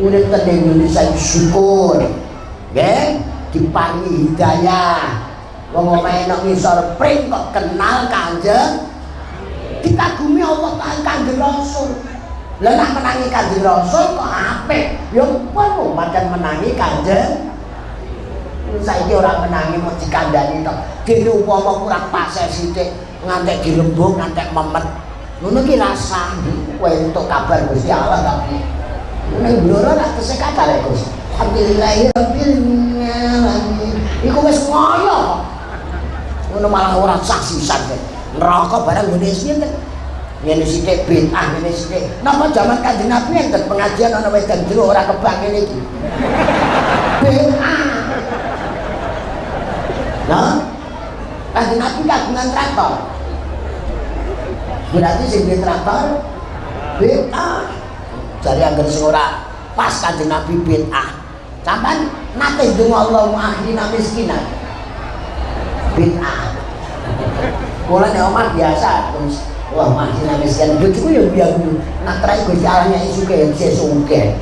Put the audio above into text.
urip teng Indonesia syukur nggih diparingi hidayah wong omahe nek ngisor pring kok kenal Kanjeng dikagumi Allah taala Kanjeng Rasul lah nek menangi Kanjeng Rasul kok apik ya pun pancen menangi Kanjeng saiki ora menangi mau dikandani tok dene upama kurang paseh sithik ngantek dirembug ngantek memet ngono ki rasa kowe entuk kabar Gusti Allah tapi ning bloro rak tesih kabar Gus alhamdulillah iku wis ngoyo ngono malah ora sah-sisan neraka barang ngene sinten ngene sithik bid'ah ngene sithik napa jaman Kanjeng Nabi enten pengajian ana wedan jero ora kebang ngene iki bid'ah nah Kanjeng Nabi kagungan traktor berarti sing duwe traktor bid'ah jare angger sing ora pas Kanjeng Nabi bid'ah sampean nate ndonga Allahumma akhrina miskinan bid'ah kula nek omah biasa terus Allahumma akhrina miskinan bojoku ya biar nak trai Gusti Allah nyai sugih sesuk sugih